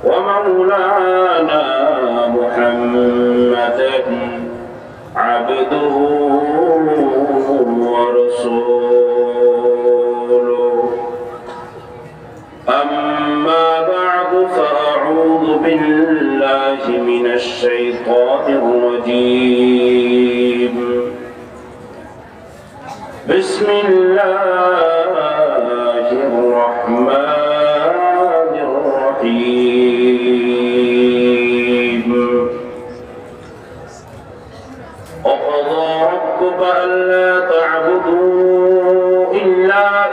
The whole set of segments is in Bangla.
ومولانا محمدا عبده ورسوله أما بعد فأعوذ بالله من الشيطان الرجيم بسم الله الرحمن الرحيم وقضى ربك ألا تعبدوا إلا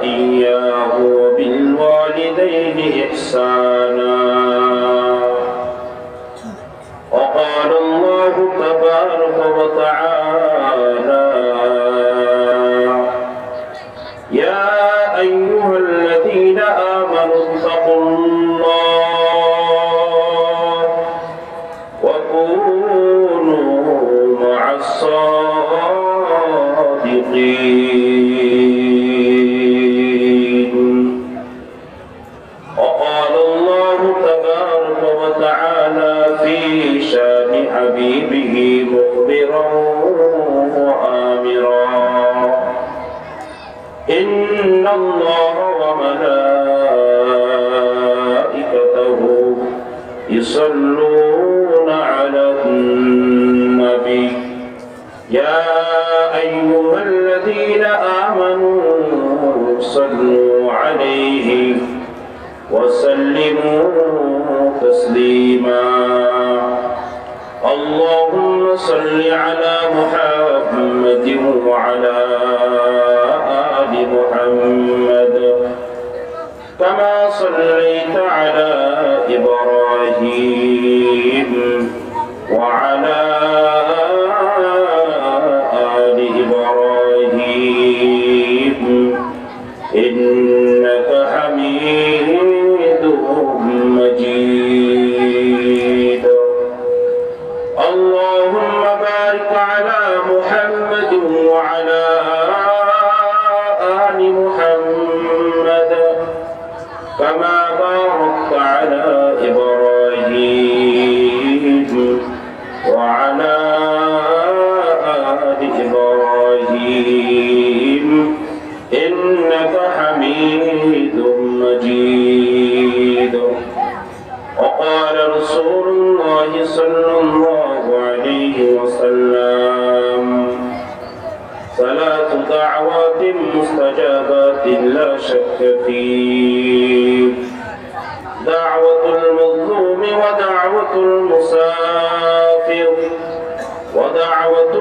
إياه وبالوالدين إحسانا وقال الله تبارك وتعالى يا أيها الذين آمنوا اتقوا الله وكونوا مع الصادقين وقال الله تبارك وتعالى في شان حبيبه مخبرا وآمرا إن الله وملائكته يصلون على النبي يا أيها الذين آمنوا صلوا عليه وسلموا تسليما اللهم صل على محمد وعلى آل محمد كما صليت على إبراهيم وعلى آل إبراهيم إنك حميد مجيد اللهم بارك على محمد وعلى آل محمد كما باركت على إبراهيم وعلى آل إبراهيم إنك حميد مجيد وقال رسول الله صلى الله عليه وسلم ثلاث دعوات مستجابات لا شك فيه دعوة المظلوم ودعوة المسافر ودعوة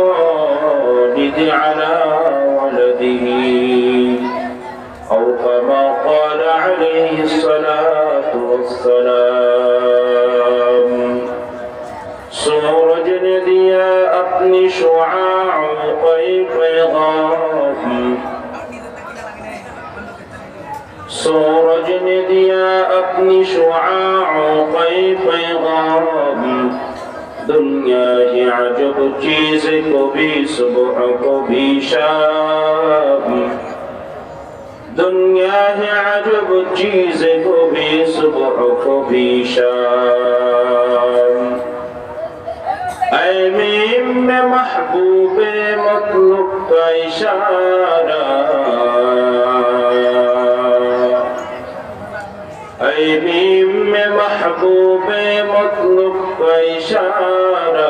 الوالد على ولده أو كما قال عليه الصلاة والسلام سورج ندیا اپنی شعاع قی پیغام سورج نے دیا اپنی شعاع قی پیغام دنیا ہی عجب چیز کو بھی صبح کو بھی شام دنیا ہے عجب چیز کو بھی صبح کو بھی شام اے میم میں محبوب مطلوب کا اشارہ اے میم میں محبوب مطلوب کا اشارہ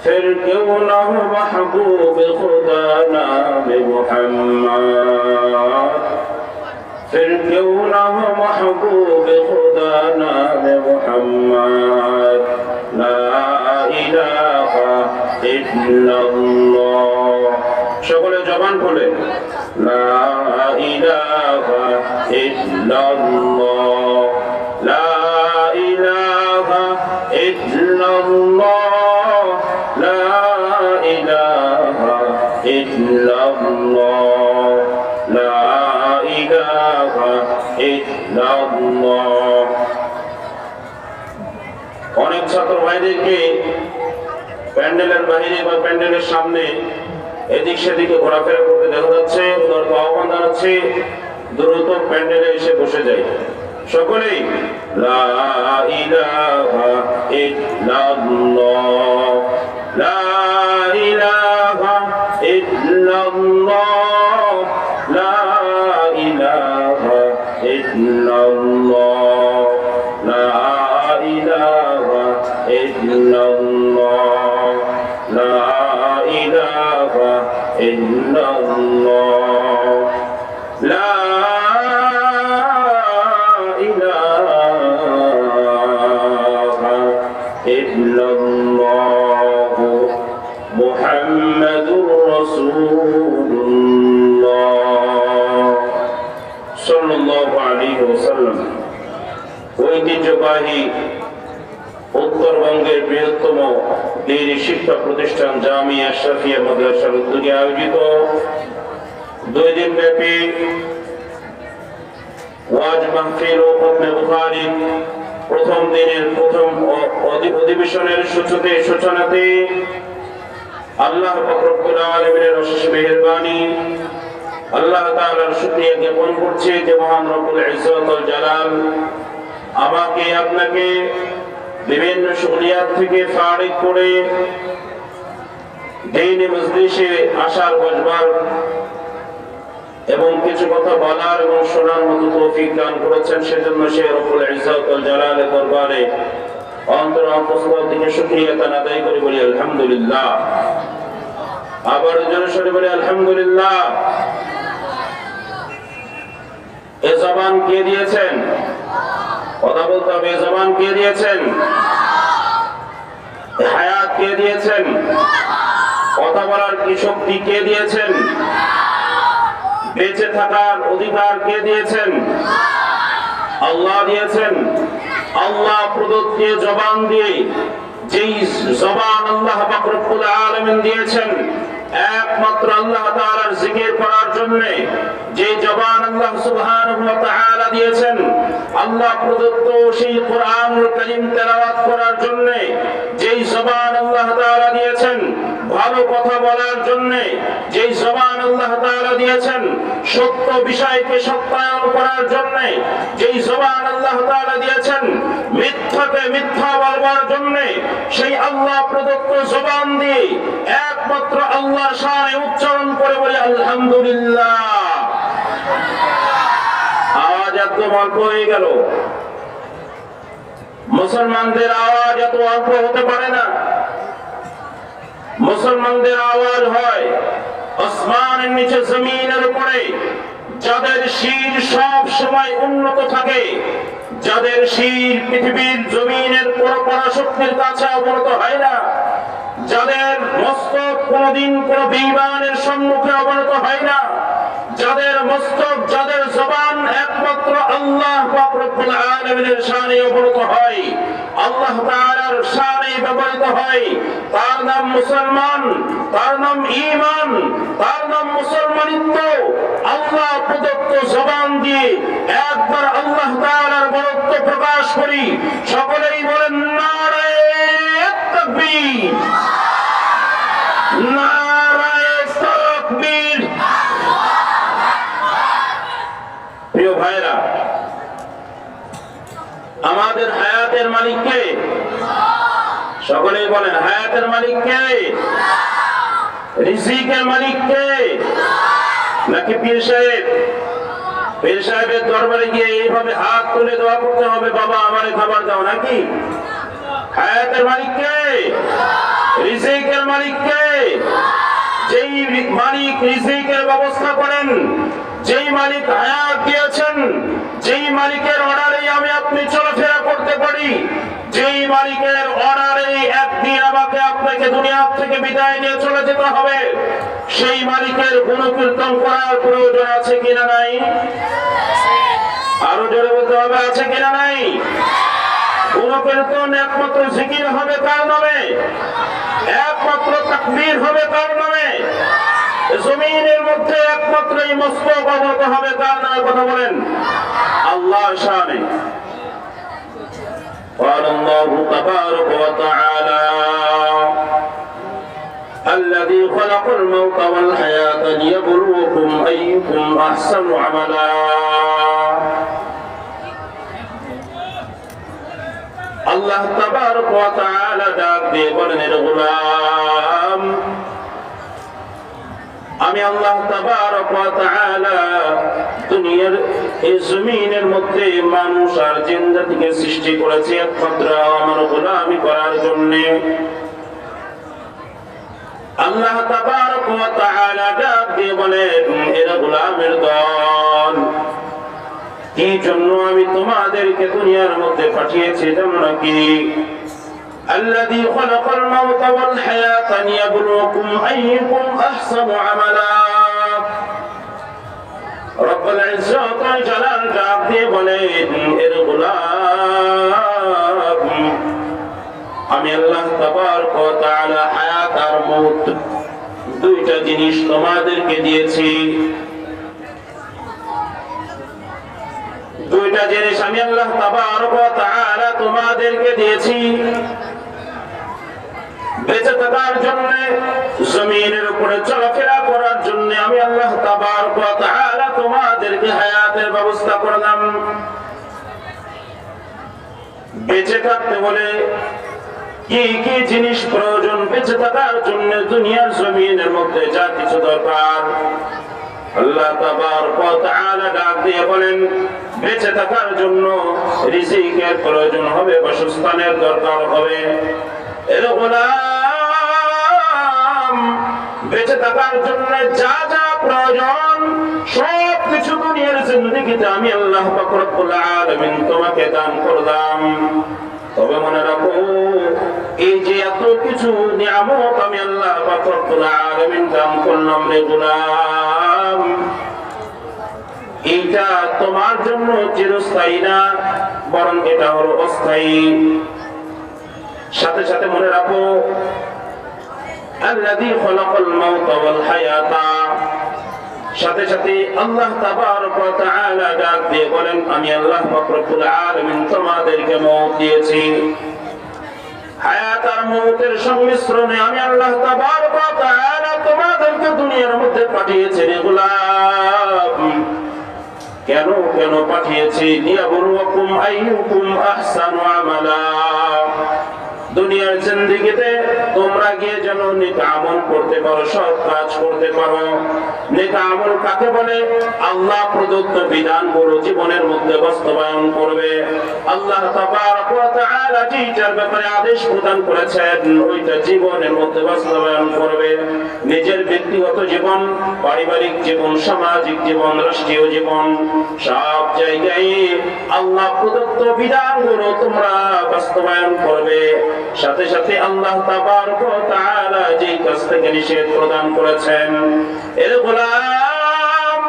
پھر کیوں نہ ہو محبوب خدا نام محمد پھر کیوں نہ ہو محبوب خدا نام محمد لا الہ الا اللہ সকলে জবান খুলে لا الہ الا اللہ لا الہ الا اللہ لا الہ الا اللہ لا الہ الا اللہ অনেক ছাত্র ভাইদেরকে প্যান্ডেলের বাইরে বা প্যান্ডেলের সামনে এদিক সেদিকে ঘোরাফেরা করতে দেখা যাচ্ছে। আহ্বান জানাচ্ছি দ্রুত প্যান্ডেলে এসে বসে যাই। সকলেই লা ইলাহা ইল্লাল্লাহ, লা ইলাহা ইল্লাল্লাহ, লা ইলাহা ইল্লাল্লাহ, লা ইলাহা ইল্লাল্লাহ, লা ইলাহা ইল্লাল্লাহ, লা ইলাহা ইল্লাল্লাহ, মুহাম্মাদুর রাসূলুল্লাহ সাল্লাল্লাহু আলাইহি ওয়াসাল্লাম। ঐতিহ্যবাহী উত্তরবঙ্গের বৃহত্তম দ্বীনি শিক্ষা প্রতিষ্ঠান জামিয়া আশরাফিয়া মাদ্রাসার উদ্যোগে আয়োজিত 2 দিন ব্যাপী ওয়াজ মাহফিল ও খতমে বুখারী প্রথম দিনের প্রথম অধিবেশনের সূচনাতে আল্লাহ পাক রব্বুল আলামিনের অশেষ মেহেরবানি, আল্লাহ তাআলার শুকরিয়া জ্ঞাপন করছি যে মহান রব্বুল ইজ্জত ওয়াল জালাল আমাকে আপনাকে বিভিন্ন শুকরিয়াত থেকে ফারিগ করে দ্বীনি মজলিসে আসার বসবার এবং কিছু কথা বলার এবং শোনার মতো তৌফিক দান করেছেন। সেজন্য সে রব্বুল ইজ্জত ওয়াল জালালের দরবারে অন্তর অন্তঃস্থল থেকে শুকরিয়া আদায় করে বলি আলহামদুলিল্লাহ। আবার জোরে সোরে বলি আলহামদুলিল্লাহ। এ জবান কে দিয়েছেন? কথা বলতে হবে। এ জবান কে দিয়েছেন? হায়াত কে দিয়েছেন? কথা বলার কি শক্তি কে দিয়েছেন? বেঁচে থাকার অধিকার কে দিয়েছেন? আল্লাহ দিয়েছেন। আল্লাহ প্রদত্ত জবান দিয়ে, যেই জবান আল্লাহ পাক রব্বুল আলামিন দিয়েছেন একমাত্র আল্লাহ তাআলার জিকির করার জন্য, যে জবান আল্লাহ সুবহানাহু ওয়া তাআলা দিয়েছেন আল্লাহ প্রদত্ত সেই কোরআনুল কারীম তেলাওয়াত করার জন্য, যেই জবান আল্লাহ তাআলা দিয়েছেন ভালো কথা বলার জন্য, যেই জবান আল্লাহ তাআলা দিয়েছেন সত্য বিষয়কে সত্যায়ন করার জন্য, যেই জবান আল্লাহ তাআলা দিয়েছেন মিথ্যাকে মিথ্যা বলবার জন্য, সেই আল্লাহ প্রদত্ত জবান দিয়ে একমাত্র আল্লাহর শানে উচ্চারণ করে বলি আলহামদুলিল্লাহ। আওয়াজ এত অল্প হয়ে গেল। মুসলমানদের আওয়াজ এত অল্প হতে পারে না। মুসলমানদের আওয়াজ হয় আসমানের নিচে জমিনের উপরে, যাদের শির সব সময় উন্নত থাকে, যাদের শির পৃথিবীর জমিনের কোন পরাশক্তির কাছে অবনত হয় না, যাদের মস্তক কোনদিন কোন বেঈমানের সম্মুখে অবনত হয় না, যাদের মস্তক যাদের জবান একমাত্র আল্লাহ পাক রব্বুল আলামিনের শানে অবনত হয়, আল্লাহ তাআলার শানে ব্যবহৃত হয়, তার নাম মুসলমান, তার নাম ঈমান, তার নাম মুসলমানিত্ব। আল্লাহ প্রদত্ত জবান দিয়ে একবার আল্লাহ তাআলার বরত্ব প্রকাশ করি। সকলেই বলেন নারায়ে তাকবীর, নারায়ে তাকবীর। প্রিয় ভাইরা, আমাদের হায়াতের মালিক কে? সকলেই বলেন হায়াতের মালিক কে? রিজিকের মালিক কে? নাকি পীর সাহেব? পীর সাহেবের দরবারে গিয়ে এইভাবে হাত তুলে দোয়া করতে হবে, বাবা আমারে খাবার দাও, নাকি? হায়াতের মালিক কে? রিজিকের মালিক কে? যেই মালিক রিজিকের ব্যবস্থা করেন, যেই মালিক হায়াত দিয়েছেন, যেই মালিকের অর্ডারে আমি আপনি চলাফেরা করতে পারি, যেই মালিকের অর্ডারে একদিন আমাকে আপনাকে দুনিয়া থেকে বিদায় নিয়ে চলে যেতে হবে, সেই মালিকের গুণকীর্তন করার প্রয়োজন আছে কিনা নাই? আরো জোরে বলতে হবে, আছে কিনা নাই? গুণকীর্তন একমাত্র জিকির হবে কার নামে? একমাত্র তাকবীর হবে কার নামে? জমিনের মধ্যে একমাত্র এই মস্তক অবনত হবে কার নামে? কথা বলেন, আল্লাহর শানে। قال الله تبارك وتعالى الذي خلق الموت والحياة ليبلوكم أيكم أحسن عملا আল্লাহ তাবারক ওয়া তাআলা ডাক দিয়ে বলেন, হে গোলাম, আমি আল্লাহ তাবারক ওয়া তাআলা দুনিয়ার এই জমিনের মধ্যে মানুষ আর জিন জাতিকে সৃষ্টি করেছি একমাত্র আমার গোলামি করার জন্য। আল্লাহ তাবারক ওয়া তাআলা ডাক দিয়ে বলেন, হে গোলামের দল, এই জন্য আমি তোমাদেরকে দুনিয়ার মধ্যে পাঠিয়েছি জানো নাকি? الذي خلق الموت والحياة ليبلوكم أيكم أحسن عملا رب العزة والجلال ডাক দিয়ে বলেন, হে গোলাম, আমি আল্লাহ তাবারক ওয়া তাআলা হায়াত আর মউত দুইটা জিনিস তোমাদেরকে দিয়েছি। দুইটা জিনিস আমি আল্লাহ তাবারক ওয়া তাআলা তোমাদেরকে দিয়েছি বেঁচে থাকার জন্য, জমিনের উপরে চলাফেরা করার জন্য আমি আল্লাহ তাবারক ওয়া তাআলা তোমাদেরকে হায়াতের ব্যবস্থা করলাম। বেঁচে থাকতে হলে কি কি জিনিস প্রয়োজন, বেঁচে থাকার জন্য দুনিয়ার জমিনের মধ্যে যা কিছু দরকার আল্লাহ তাবারক ওয়া তাআলা ডাক দিয়ে বলেন, বেঁচে থাকার জন্য রিজিকের প্রয়োজন হবে, বাসস্থানের দরকার হবে। এর গোলাম, বেঁচে থাকার জন্য যা যা প্রয়োজন সব কিছু দুনিয়ার জিন্দেগিতে আমি আল্লাহ পাক রব্বুল আলামিন তোমাকে দান করলাম। তবে মনে রাখো, এই যে এত কিছু নিয়ামত আমি আল্লাহ পাক রব্বুল আলামিন দান করলাম রে গোলাম, এইটা তোমার জন্য চিরস্থায়ী না, বরং এটা হলো অস্থায়ী। সাথে সাথে মনে রাখো, আল্লাযী খালাকাল মাউতা ওয়াল হায়াতা, সাথে সাথে আল্লাহ তাবারক ওয়া তাআলা ডাক দিয়ে বলেন, আমি আল্লাহ পাক রব্বুল আলামিন তোমাদেরকে মওত দিয়েছি। হায়াত আর মওতের সংমিশ্রণে আমি আল্লাহ তাবারক ওয়া তাআলা তোমাদেরকে দুনিয়ার মধ্যে পাঠিয়েছি রে গোলাম। কেন কেন পাঠিয়েছি? লিয়াবলুয়াকুম আইয়ুকুম আহসানু আমালা, দুনিয়ার জিন্দেগিতে তোমরা গিয়ে যেন নেক আমল করতে পারো, সৎ কাজ করতে পারো। নেক আমল কাকে বলে? আল্লাহ প্রদত্ত বিধানগুলো জীবনের মধ্যে বাস্তবায়ন করবে। আল্লাহ তাবারক ওয়া তাআলা যেটার ব্যাপারে আদেশ প্রদান করেছেন ওইটা জীবনের মধ্যে বাস্তবায়ন করবে। নিজের ব্যক্তিগত জীবন, পারিবারিক জীবন, সামাজিক জীবন, রাষ্ট্রীয় জীবন, সব জায়গায় আল্লাহ প্রদত্ত বিধানগুলো তোমরা বাস্তবায়ন করবে। সাথে সাথে আল্লাহ তাবারক ওয়া তাআলা যেই কাজ থেকে নিষেধ প্রদান করেছেন, এর গোলাম,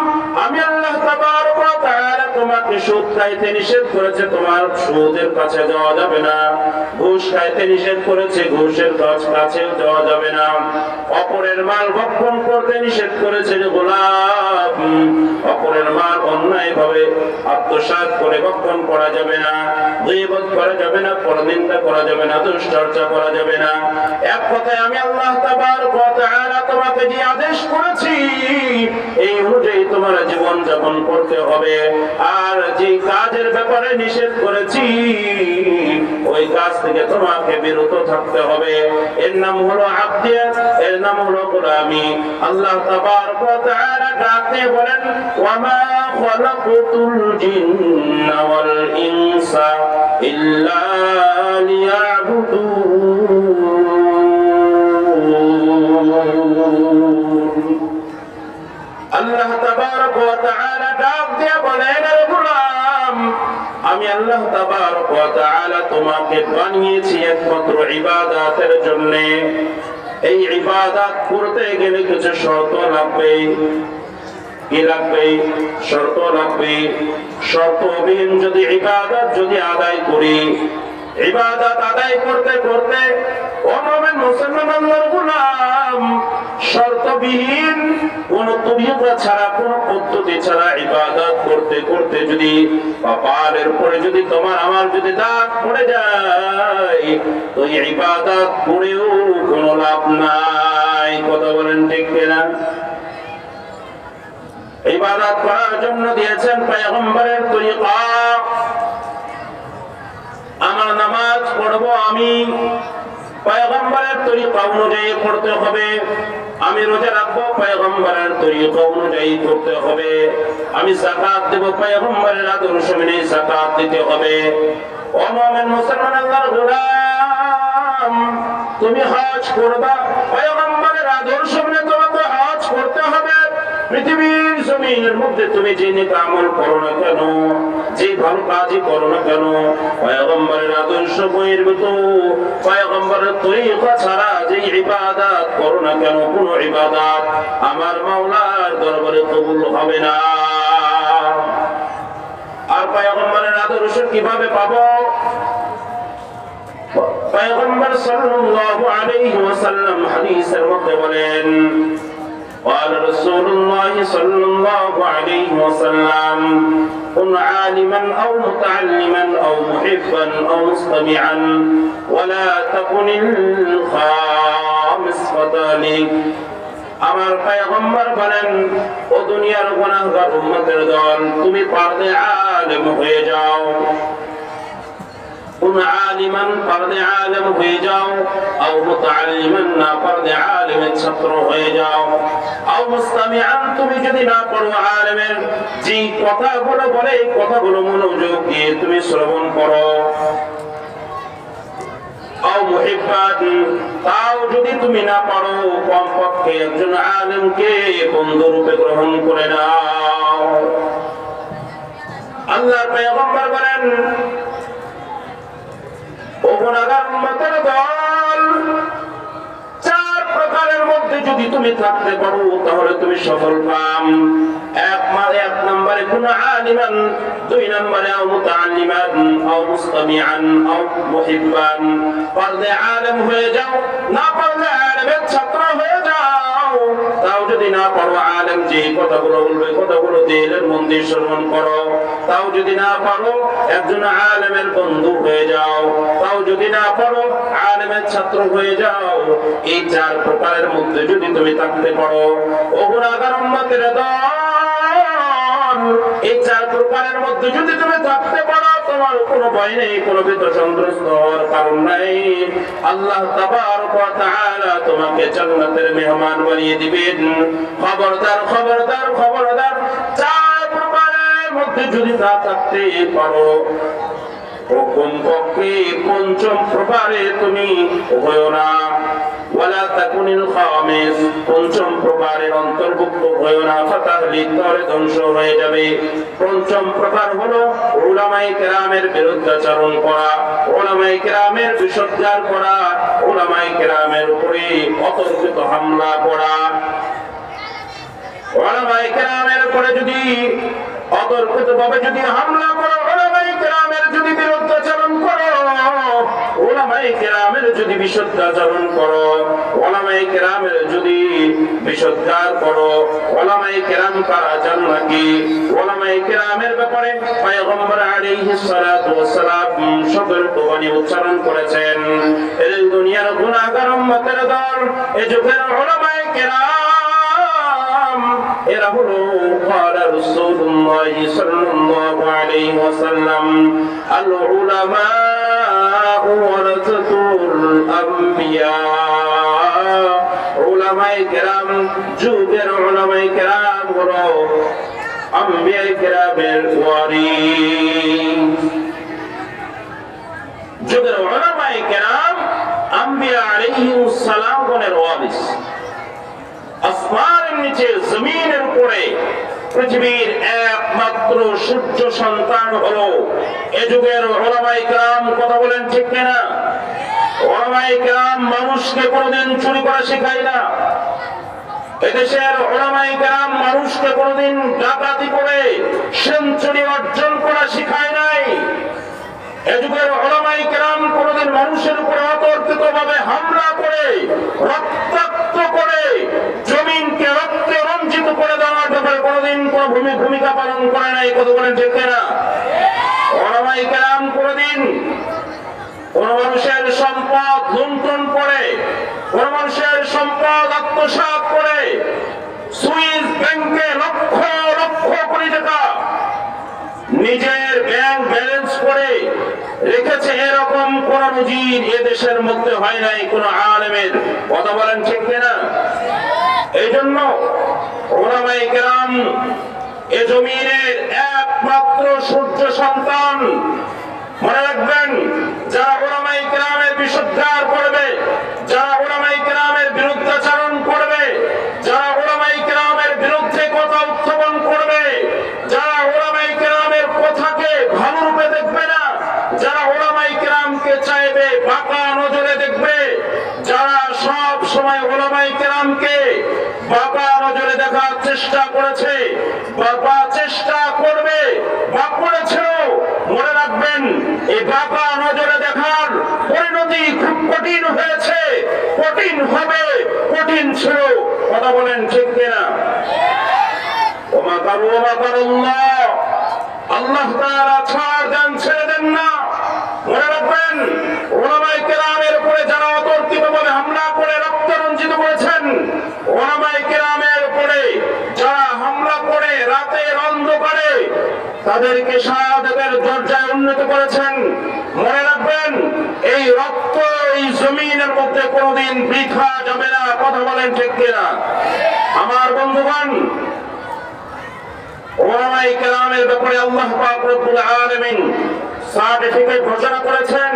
আমি আল্লাহ তাবারক ওয়া তাআলা তোমাকে সুদ খাইতে নিষেধ করেছে, তোমার সুদের কাছে যাওয়া যাবে না। ঘুষ খাইতে নিষেধ করেছে, ঘুষের কাছে যাওয়া যাবে না। অপরের মাল ভক্ষণ করতে নিষেধ করেছে রে গোলাম, অপরের মাল অন্যায়ভাবে আত্মসাৎ করে ভক্ষণ করা যাবে না, গীবত করা যাবে না, পরনিন্দা করা যাবে না, দুশ্চর্চা করা যাবে না। এক কথায় আমি আল্লাহ তাবারক ওয়া তাআলা তোমাকে যে আদেশ করেছি এই অনুযায়ী তোমার জীবন যাপন করতে হবে। আর যে কাজের ব্যাপারে নিষেধ করেছি ওই কাজ থেকে তোমাকে বিরত থাকতে হবে। এর নাম হলো আবদিয়াত, এর নাম হলো গোলামি। আল্লাহ তাবারক ওয়া তাআলা ডাকতে বলেন, ওয়ামা খালাকুতুল জিন্না ওয়াল ইনসা ইল্লা লিয়াবুদুন। আল্লাহ তাবারক ওয়া তাআলা ডাক দিয়ে বলেন, হে গোলাম, আমি আল্লাহ তাবারক ওয়া তাআলা তোমাকে বানিয়েছি একমাত্র ইবাদতের জন্য। এই ইবাদত করতে গেলে কিছু শর্ত লাগবে। কি লাগবে? শর্ত লাগবে। শর্তবিহীন যদি ইবাদত যদি আদায় করি, ইবাদত আদায় করতে করতে ও মুমিন মুসলমান আল্লাহর গোলাম শর্তবিহীন কোন তরিকা ছাড়া, কোন পদ্ধতি ছাড়া ইবাদত করতে করতে যদি কপালের পরে যদি তোমার আমার যদি দাগ পড়ে যায় তো এই ইবাদত করেও কোনো লাভ নাই। কথা বলেন ঠিক কিনা? ইবাদত করার জন্য দিয়েছেন পয়গম্বরের তরিকা। আমার নামাজ পড়বো আমি পয়গম্বরের তরিকা অনুযায়ী পড়তে হবে, আমি রোজা রাখবো পয়গম্বরের তরিকা অনুযায়ী করতে হবে, আমি যাকাত দেব পয়গম্বরের আদর্শ মেনে যাকাত দিতে হবে। ও মুমিন মুসলমান আল্লাহর গোলাম, তুমি হজ করবা পয়গম্বরের আদর্শ মেনে তোমাকে হজ করতে হবে। পৃথিবীর জমিনের মধ্যে তুমি যে নেক আমল করো না কেন, যে ভালো কাজই করো না কেন, পয়গম্বরের আদর্শ বহির্ভূত পয়গম্বরের তরিকা ছাড়া যে ইবাদত করো না কেন, কোন ইবাদত আমার মাওলার দরবারে কবুল হবে না। আর পয়গম্বরের আদর্শ কিভাবে পাবো? পয়গম্বর সাল্লাল্লাহু আলাইহি ওয়াসাল্লাম হাদিসের মধ্যে বলেন, قال رسول الله صلى الله عليه وسلم كن عالما أو متعلما أو محبا أو مستمعا ولا تكن الخامس ذلك। আমার পয়গম্বর বলেন, ও দুনিয়ার গুনাহগার উম্মতের দল, তুমি পর্দে আলেম হয়ে যাও। কোন আলিমান পর্দে আলেম হয়ে যাও, আও মুতাআল্লিমান না পর্দে আলেমের ছাত্র হয়ে যাও, আও মুস্তামিআন তুমি যদি না পড়ো আলেমের যে কথাগুলো বলে এই কথাগুলো মনোযোগ দিয়ে তুমি শ্রবণ করো, আও মুহিব্বান তাও যদি তুমি না পারো কমপক্ষে একজন আলেমকে বন্ধু রূপে গ্রহণ করে নাও। আল্লাহর পয়গম্বর বলেন, ও গুনাহগার উম্মতের দল, চার প্রকারের মধ্যে যদি তুমি থাকতে পারো তাহলে তুমি সফল কাম। এক নম্বরে কোন আলিমান, দুই নম্বরে আও মুতাআল্লিমান আও মুস্তামিআন আও মুহিব্বান, পর্দে আলেম হয়ে যাও, না পড়লে আলেমের ছাত্র হয়ে যাও। তাও যদি না পড়ো আলেম যে কথাগুলো বলবে কথাগুলো দিলের মন দিয়ে শ্রবণ করো। তাও যদি না পারো একজন আলেমের বন্ধু হয়ে যাও। তাও যদি না পারো আলেমের ছাত্র হয়ে যাও। এই চার প্রকারের মধ্যে যদি তুমি থাকতে পারো, ও গুনাহগার উম্মতের দল, এই চার প্রকারের মধ্যে যদি তুমি থাকতে পারো, তোমার কোনো ভয় নেই, কোনো ভীত সন্ত্রস্ত হওয়ার কারণ নাই। আল্লাহ তাবারক ওয়া তাআলা তোমাকে জান্নাতের মেহমান বানিয়ে দিবেন। খবরদার খবরদার খবরদার, চার প্রকারের মধ্যে যদি না থাকতে পারো, কমপক্ষে পঞ্চম প্রকারে তুমি হয়ো না। ওয়ালা তাকুনিল খামিস, পঞ্চম প্রকারের অন্তর্ভুক্ত হয়ো না, ফাতাহলি তরে ধ্বংস হয়ে যাবে। পঞ্চম প্রকার হলো উলামায়ে কেরামের বিরুদ্ধাচরণ করা, উলামায়ে কেরামের বিসর্জন করা, উলামায়ে কেরামের উপরে অতর্কিত হামলা করা। উলামায়ে কেরামের উপরে যদি অতর্কিতভাবে যদি হামলা করো, উলামায়ে কেরামের যদি বিরুদ্ধাচরণ করো, উলামায়ে কেরামের যদি বিশুদ্ধাচরণ করো, উলামায়ে কেরামের যদি বিশুদ্ধার করো, উলামায়ে কেরাম কারা জানো নাকি? উলামায়ে কেরামের ব্যাপারে পয়গম্বর আলাইহিস সালাতু ওয়াস সালাম সতর্কবাণী উচ্চারণ করেছেন। এই দুনিয়ার গুনাহগার উম্মতের দল, এই যুগের উলামায়ে কেরাম, এরা হলো ক্বালা রাসূলুল্লাহ সাল্লাল্লাহু আলাইহি ওয়াসাল্লাম, আল উলামা ওয়ারাসাতুল আমবিয়া। উলামায়ে কেরাম, যুগের উলামায়ে কেরাম হলো আম্বিয়ায়ে কেরামের ওয়ারিস। যুগের উলামায়ে কেরাম আম্বিয়া আলাইহিস সালাম গণের ওয়ারিস। আসমানের নিচে জমিনের উপরে পৃথিবীর একমাত্র সূর্য সন্তান হলো এ যুগের উলামায়ে কেরাম। কথা বলেন ঠিক কিনা? উলামায়ে কেরাম মানুষকে কোনোদিন চুরি করা শেখায় না। এদেশের উলামায়ে কেরাম মানুষকে কোনোদিন ডাকাতি করে সেঞ্চুরি অর্জন করা শেখায় নাই। এ যুগের উলামায়ে কেরাম কোনোদিন মানুষের উপরে অতর্কিতভাবে হামলা করে, রক্তাক্ত করে, জমিনকে রক্তে রঞ্জিত করে দেওয়ার ব্যাপারে কোনোদিন কোনো ভূমিকা পালন করে নাই। কত বলেন ঠিক না? ওলামায়ে কেরাম কোনদিন কোন মানুষের সম্পদ লুণ্ঠন করে, কোন মানুষের সম্পদ আত্মসাৎ করে সুইস ব্যাংকে লক্ষ লক্ষ কোটি টাকা নিজের ব্যাংক ব্যালেন্স করে রেখেছে, এরকম কোন নজির এ দেশের মধ্যে হয় নাই কোন আলেমের। কথা বলেন ঠিক কিনা? এই জন্য ওলামায়ে কেরাম এ জমিনের একমাত্র সূর্য সন্তান। মনে রাখবেন, যারা ওলামায়ে কেরামের বিশুদ্ধার করবে, যারা ওলামায়ে কেরামের বিরুদ্ধাচরণ করবে, যারা ওলামায়ে কেরামের বিরুদ্ধে কথা উত্থাপন করবে, যারা ওলামায়ে কেরামের কথাকে ভালো রূপে দেখবে না, যারা ওলামায়ে কেরামকে চাইবে বাঁকা নজরে দেখবে, যারা সব সময় ওলামায়ে কেরামকে বাঁকা নজরে দেখার চেষ্টা করেছে বা চেষ্টা করবে বা করেছিল, মনে রাখবেন এই বাঁকা নজরে দেখার পরিণতি খুব কঠিন হয়েছে, কঠিন হবে, কঠিন ছিল। কথা বলেন ঠিক কিনা? ওমা কারু ওমা কারুল্লাহ, আল্লাহ তাআলা ছাড় দেন, ছেড়ে দেন না। মনে রাখবেন, ওলামায়ে কেরামের উপরে যারা অতর্কিতভাবে হামলা করে রক্ত রঞ্জিত করেছেন, ওলামায়ে কেরামের উপরে যারা হামলা করে রাতের অন্ধকারে তাদেরকে শাহাদাতের দরজায় উন্নীত করেছেন, মনে রাখবেন এই রক্ত এই জমিনের মধ্যে কোনোদিন বৃথা যাবে না। কথা বলেন ঠিক কিনা? আমার বন্ধুগণ, ওলামায়ে কেরামের ব্যাপারে আল্লাহ পাক রব্বুল আলামিন সার্টিফিকেট ঘোষণা করেছেন।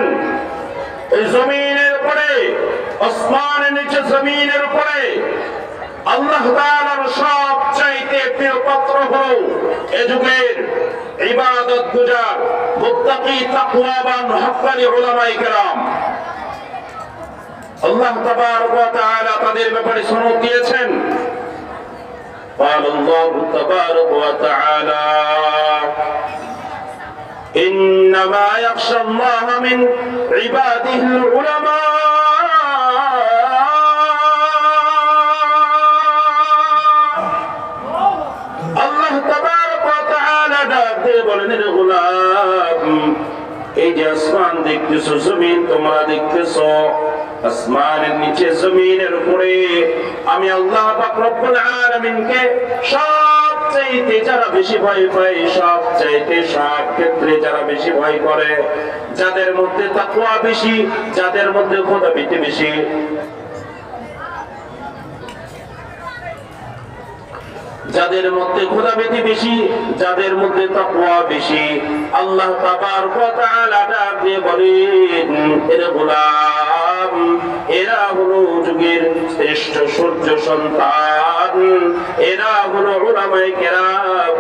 এই জমিনের উপরে, আসমানের নিচে জমিনের উপরে আল্লাহ তাআলার সবচাইতে প্রিয় পাত্র হলো এ যুগের ইবাদত গুজার মুত্তাকি তাকওয়াবান হক্কানি উলামায়ে কেরাম। আল্লাহ তাবারক ওয়া তাআলা তাদের ব্যাপারে সনদ দিয়েছেন। قال الله تبارك وتعالى إنما يخشى الله من عباده العلماء الله تبارك وتعالى ডাকতে বলেন, রে গোলাম, এই যে আসমান দেখতেছো, জমিন তোমরা দেখতেছো, আসমানের নিচে জমিনের উপরে আমি আল্লাহ পাক রব্বুল আলামিনকে সবচাইতে যারা বেশি ভয় পায়, সবচাইতে সব ক্ষেত্রে যারা বেশি ভয় করে, যাদের মধ্যে তাকওয়া বেশি, যাদের মধ্যে খোদাভীতি বেশি, যাদের মধ্যে খোদাভীতি বেশি, যাদের মধ্যে তাকওয়া বেশি, আল্লাহ তাবারক ওয়া তাআলা ডাক দিয়ে বলেন, এরে গোলাম, এরা হলো যুগের শ্রেষ্ঠ সূর্য সন্তান, এরা হলো উলামায়ে কেরাম,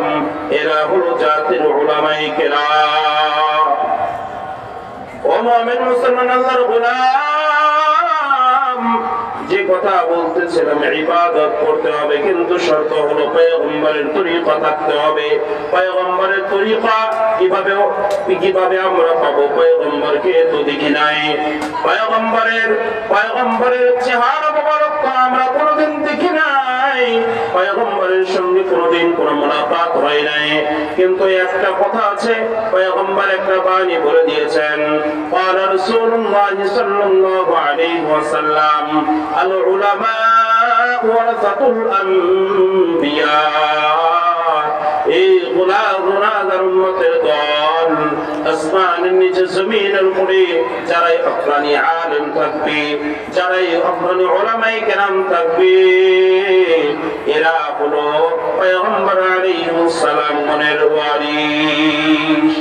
এরা হলো জাতির উলামায়ে কেরাম। ও মুমিন মুসলমান আল্লাহর গোলাম, যে কথা বলতেছিলাম, ইবাদত করতে হবে, কিন্তু শর্ত হলো পয়গম্বরের তরিকা থাকতে হবে। পয়গম্বরের তরিকা কিভাবে আমরা পাবো? পয়গম্বরকে তো দেখি নাই, পয়গম্বরের চেহারা মোবারক আমরা কোনোদিন দেখি নাই, পয়গম্বরের সঙ্গে কোনোদিন কোনো মুলাকাত হয় নাই। কিন্তু একটা কথা আছে, পয়গম্বর একটা বাণী বলে দিয়েছেন, قال رسول الله صلى الله عليه وسلم العلماء ورثة الأنبياء। এই গুনাহগার উম্মতের দল আসমানের নিচে জমিনের উপরে যারাই হক্কানি আলেম থাকবে, যারাই হক্কানি উলামায়ে কেরাম থাকবে, এরা হলো পয়গম্বর আলাইহিস সালাম মনের ওয়ারিস।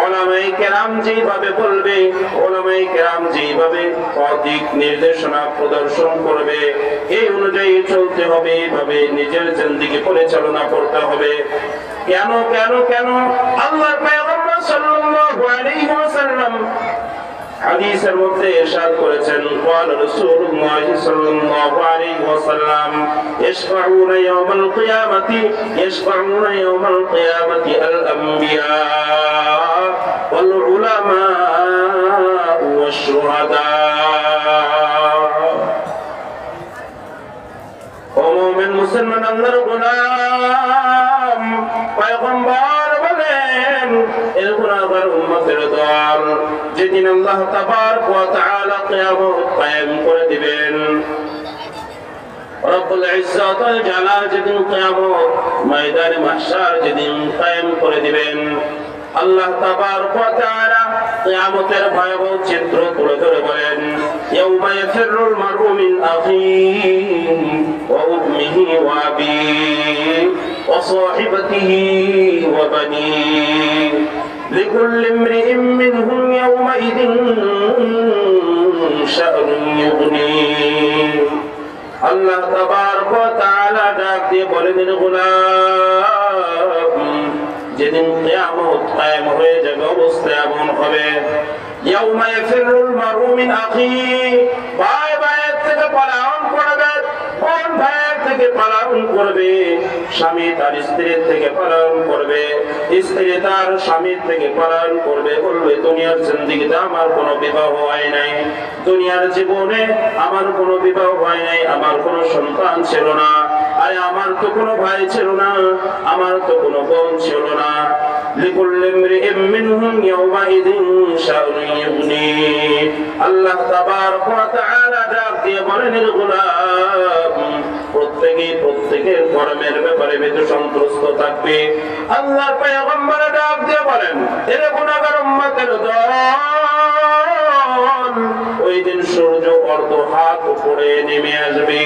উলামায়ে কেরাম যেভাবে বলবে, উলামায়ে কেরাম যেভাবে সঠিক নির্দেশনা প্রদর্শন করবে, এই অনুযায়ী চলতে হবে, এইভাবে নিজের জিন্দেগি পরিচালনা করতে হবে। কেন কেন কেন? আল্লাহর পয়গম্বর সাল্লাল্লাহু আলাইহি ওয়াসাল্লাম হাদিসের মধ্যে ইরশাদ করেছেন, قال رسول الله صلى الله عليه وسلم يشفعون يوم القيامة الأنبياء والعلماء والشهداء। ও মুমিন মুসলমান আল্লাহর গোলাম, উম্মতের দল, যেদিন আল্লাহ তাবারক ওয়া তাআলা কিয়ামত কায়েম করে দিবেন। রব্বুল ইজ্জত ওয়াল জালাল যেদিন কিয়ামত ময়দানে মাহশার যেদিন কায়েম করে দিবেন, আল্লাহ তাবারক ওয়া তাআলা কিয়ামতের ভয়াবহ চিত্র তুলে ধরে বলেন, ইয়াউমা ইয়াফিরুল মার'উ মিন আখিহি ওয়া উম্মিহি ওয়া আবিহি ওয়া সাহিবাতিহি ওয়া বানিহি লিকুল্লি ইমরিইন মিনহুম ইয়াউমাইযিন শা'নুন ইউগনিহি। আল্লাহ তাবারক ওয়া তাআলা ডাক দিয়ে বলেন, গোলাম, যেদিন কিয়ামত কায়েম হয়ে যাবে অবস্থা এমন হবে, ইয়াউমা ইয়াফিরুল মার'উ মিন আখিহি, ভাই ভাইয়ের থেকে পালায়ন করবে, বোন ভাইয়ের থেকে পালায়ন করবে, স্বামী তার স্ত্রীর থেকে পালায়ন করবে, স্ত্রী তার স্বামীর থেকে পালায়ন করবে। বলবে, দুনিয়ার জিন্দেগিতে আমার কোনো বিবাহ হয় নাই, দুনিয়ার জীবনে আমার কোনো বিবাহ হয় নাই, আমার কোনো সন্তান ছিল না, আরে আমার তো কোনো ভাই ছিল না, আমার তো কোনো বোন ছিল না। লিকুল্লি ইমরিইন মিনহুম ইয়াউমাইযিন শা'নুন ইউগনিহি। আল্লাহ তাবারক ওয়া তাআলা ডাক দিয়ে বলেন, গোলাম, প্রত্যেকের কর্মের ব্যাপারে ভীত সন্ত্রস্ত থাকবে। আল্লাহর পয়গম্বর ডাক দিয়ে বলেন, এরে গুনাহগার উম্মতের দল, ওই দিন সূর্য অর্ধ হাত উপরে নেমে আসবে।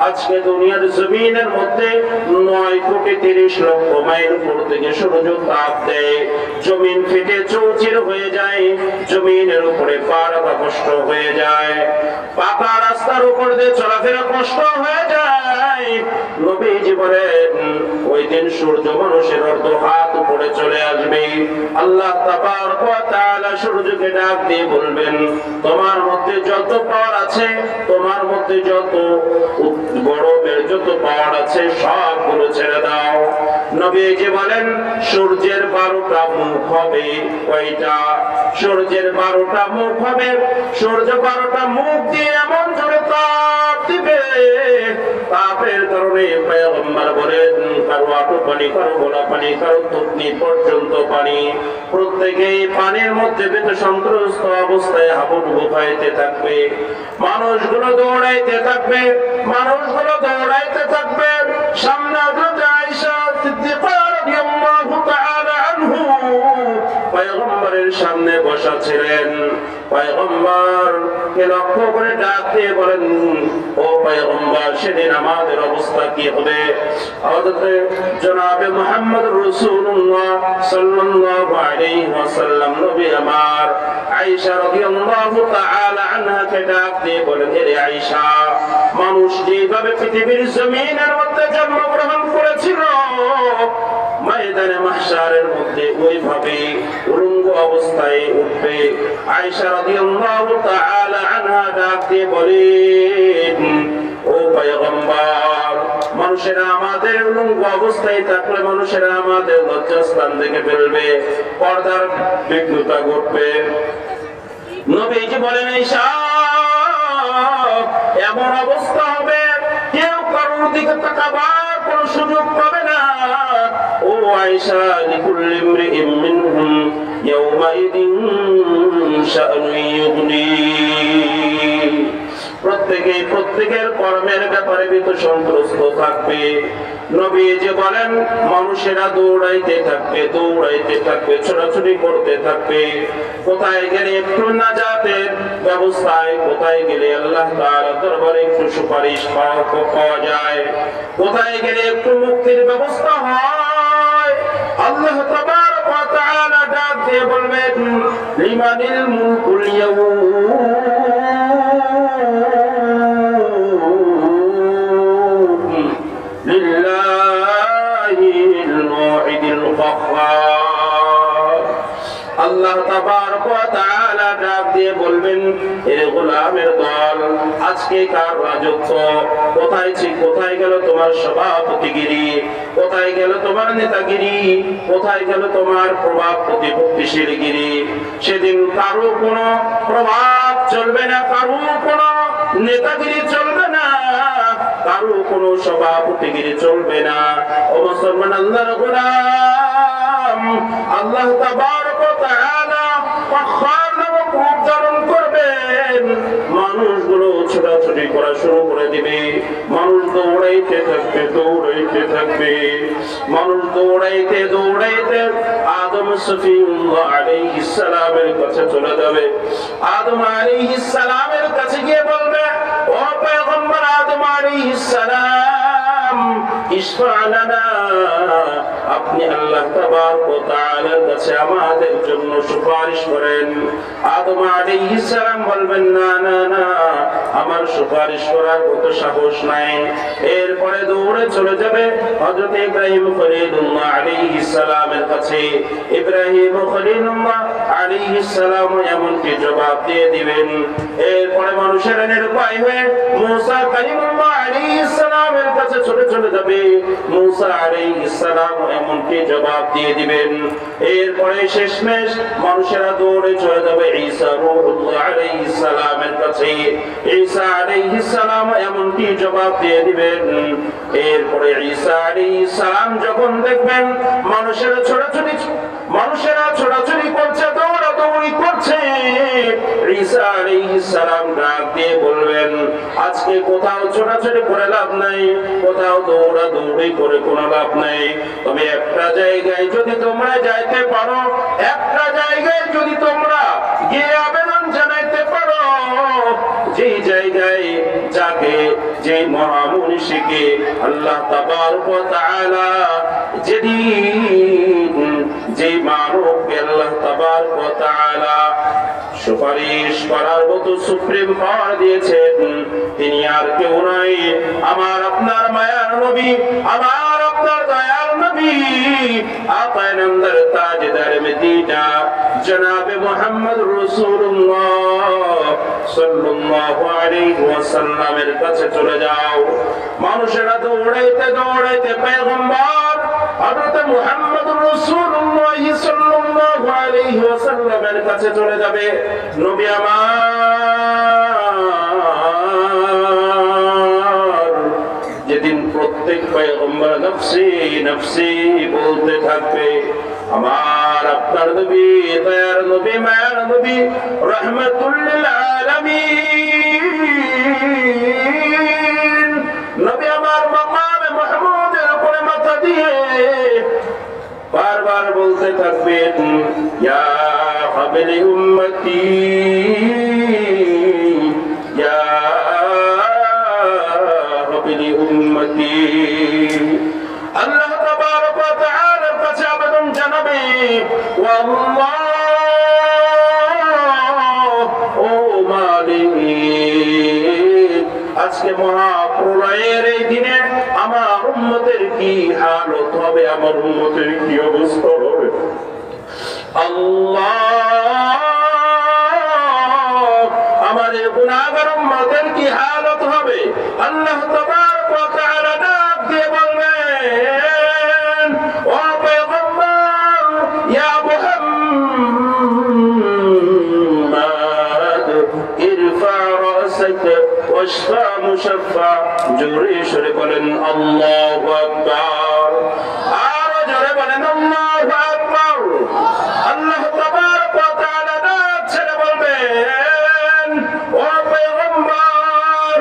আজকে দুনিয়ার জমিনের মধ্যে 9,30,00,000 মাইল উপর থেকে সূর্য তাপ দেয়, জমিন ফেটে চৌচির হয়ে যায়, জমিনের উপরে পা রাখা কষ্ট হয়ে যায়, পাকা রাস্তার উপর দিয়ে চলাফেরা কষ্ট হয়ে যায়। নবীজি বলেন, ওই দিন সূর্য মানুষের অর্ধ হাত উপরে চলে আসবে। আল্লাহ তাবারক ওয়া তাআলা সূর্যকে ডাক দিয়ে বলবেন, তোমার মধ্যে যত পাওয়ার আছে, তোমার মধ্যে যত গরমের যত পাওয়ার আছে, সবগুলো ছেড়ে দাও। নবীজি বলেন, সূর্যের 12টা মুখ হবে। কয়টা? সূর্যের 12টা মুখ হবে। সূর্য 12টা মুখ দিয়ে এমন জোরে তাপ দিবে, তাপের কারণে পয়গম্বর বলেন, কারো আঁটু পানি, কারো গলা পানি, কারো থুতনি পর্যন্ত পানি, প্রত্যেকেই পানির মধ্যে ভীত সন্ত্রস্ত অবস্থায় হাবুডুবু খাইতে থাকবে। মানুষগুলো দৌড়াইতে থাকবে, মানুষগুলো দৌড়াইতে থাকবে। সামনে হযরত আয়েশা সিদ্দিকা রাদিয়াল্লাহু তাআলা আনহু পয়গম্বরের সামনে বসা ছিলেন। পয়গম্বর কে লক্ষ্য করে ডাক দিয়ে বলেন, ও পয়গম্বর, সেদিন আমাদের অবস্থা কি হবে? হযরত জনাবে মুহাম্মদ রাসূলুল্লাহ সাল্লাল্লাহু আলাইহি ওয়াসাল্লাম নবী আমার আয়েশা রাদিয়াল্লাহু তাআলা আনহাকে ডাক দিয়ে বলেন, হে আয়েশা, মানুষ যেভাবে পৃথিবীর জমিনের মধ্যে জন্মগ্রহণ করেছিল, ময়দানে মাহশারের মধ্যে ওইভাবে উলঙ্গ অবস্থায় উঠবে। আয়েশা রাদিয়াল্লাহু তাআলা আনহা ডাক দিয়ে বলেন, ও পয়গম্বর, মানুষেরা আমাদের উলঙ্গ অবস্থায় থাকলে মানুষেরা আমাদের লজ্জাস্থান দেখে ফেলবে, পর্দার বিঘ্নতা ঘটবে। নবীজি বলেন, আয়েশা, এমন অবস্থা হবে, কেউ কারোর দিকে তাকাবার কোনো সুযোগ পাবে না। ও আয়েশা, লিকুল্লি ইমরিইন মিনহুম ইয়াউমাইযিন শা'নুন ইউগনিহি। প্রত্যেকের কর্মের ব্যাপারে ভীত সন্ত্রস্ত থাকবে। নবীজি বলেন, মানুষেরা দৌড়াইতে থাকবে, দৌড়াইতে থাকবে, ছোটাছুটি করতে থাকবে। কোথায় গেলে একটু নাজাতের ব্যবস্থায়, কোথায় গেলে আল্লাহ তাআলার দরবারে একটু সুপারিশ পাওয়া যায়, কোথায় গেলে একটু মুক্তির ব্যবস্থা হয়, আল্লাহ তাবারক ওয়া তাআলা ডাক দিয়ে বলবেন, লিমানিল মুলকুল আল্লাহ তাবারক ওয়া তাআলা ডাক দিয়ে বলবেন, হে গোলামের দল, আজকে কার রাজত্ব? কোথায় গেল তোমার সভাপতিগিরি? কোথায় গেল তোমার নেতাগিরি? কোথায় গেল তোমার প্রভাব প্রতিপত্তিশীলগিরি? সেদিন কারো কোনো প্রভাব চলবে না, কারো কোনো নেতাগিরি চলবে না, কারো কোনো সভাপতিগিরি চলবে না। ও মুসলমান, আল্লাহর গোলাম, আল্লাহ তাবারক ওয়া তাআলা মানুষগুলো ছোটাছুটি করা শুরু করে দিবে। মানুষ দৌড়াইতে থাকবে, দৌড়াইতে থাকবে, মানুষ দৌড়াইতে দৌড়াইতে আদম সফিউল্লাহ আলাইহিস সালামের কাছে চলে যাবে। আদম আলাইহিস সালামের কাছে গিয়ে বলবে, ও পয়গম্বর আদম আলাইহিস সালাম, ইশফা লানা, আপনি আল্লাহ তাবারক ওয়া তাআলার কাছে আমাদের জন্য সুপারিশ করেন। আদম আলাইহিস সালাম বলবেন, না না না, আমার সুপারিশ করার মতো সাহস নাই। এরপরে দৌড়ে চলে যাবে হযরত ইব্রাহিম খলিলুল্লাহ আলাইহিস সালামের কাছে। ইব্রাহিম খলিলুল্লাহ আলাইহিস সালাম এমনকি জবাব দিয়ে দিবেন। এরপরে মানুষের নিরুপায় হয়ে মুসা কালিমুল্লাহ আলাইহিস সালামের কাছে চলে যাবে। মুসা আলাইহিস সালাম এমনকি জবাব দিয়ে দিবেন। এরপরে শেষমেশ মানুষেরা দৌড়ে চলে যাবে ঈসা রূহুল্লাহ আলাইহিস সালামের কাছে। ঈসা আলাইহিস সালাম এমনকি জবাব দিয়ে দিবেন। এরপরে ঈসা আলাইহিস সালাম যখন দেখবেন মানুষেরা ছোটাছুটি করছে, দৌড়াদৌড়ি করছে, ঈসা আলাইহিস সালাম ডাক দিয়ে বলবেন, আজকে কোথাও ছোটাছুটি করে লাভ নাই, কোথাও দৌড়াদৌড়ি করে কোনো লাভ নাই। তবে একটা জায়গায় যদি তোমরা যাইতে পারো, একটা জায়গায় যদি তোমরা গিয়ে আবেদন জানাইতে পারো, যেই জায়গায় যাকে, যে মহামনীষীকে আল্লাহ তাবারক ওয়া তাআলা যেদিন যে মানবকে আল্লাহ তাবারক ওয়া তাআলা সুপারিশ করার মতো সুপ্রিম পাওয়ার দিয়েছেন, তিনি আর কেউ নয়, আমার আপনার মায়ার নবী, আমার আপনার দয়ার নবী, আকায়নান্দার তাজদার মদিনা জনাবে মুহাম্মদ রাসূলুল্লাহ সাল্লাল্লাহু আলাইহি ওয়াসাল্লামের কাছে চলে যাও। মানুষেরা দৌড়াইতে দৌড়াইতে পয়গম্বর হযরত মুহাম্মদ রাসূলুল্লাহ সাল্লাল্লাহু আলাইহি ওয়াসাল্লামের কাছে চলে যাবে। নবী আমার, যেদিন প্রত্যেক পয়গম্বর নফসি নফসি বলতে থাকবে, আমার আপনার নবী, দয়ার নবী, মায়ার নবী, রাহমাতুল লিল আলামিন নবী আমার মাকামে মাহমুদের উপরে মাথা দিয়ে বারবার বলতে থাকবেন, ইয়া হাবিলি উম্মতি, ইয়া হাবিলি উম্মতি। আল্লাহ তাবারক ওয়া তাআলার কাছে আবেদন জানাবে, ও মালিক, আজকে মহাপ্রলয়ের এই দিনে আমার উম্মতের কি হালত হবে, আমার উম্মতের কি অবস্থা হবে। আল্লাহ, আমাদের গুনাহগার উম্মতের কি হালত হবে। আল্লাহ তাবারক ওয়া তাআলা ডাক দিয়ে বলবেন, ও পয়গম্বর, ইয়া মুহাম্মদ, ইরফা রাসাক ওয়াশফা মুশাফফা। জোরে সরে বলেন আল্লাহু আকবার, আর জোরে বলেন আল্লাহু আকবার। আল্লাহ তাবারক ওয়া তাআলা ডাক ছেড়ে বলবেন, ও পয়গম্বর,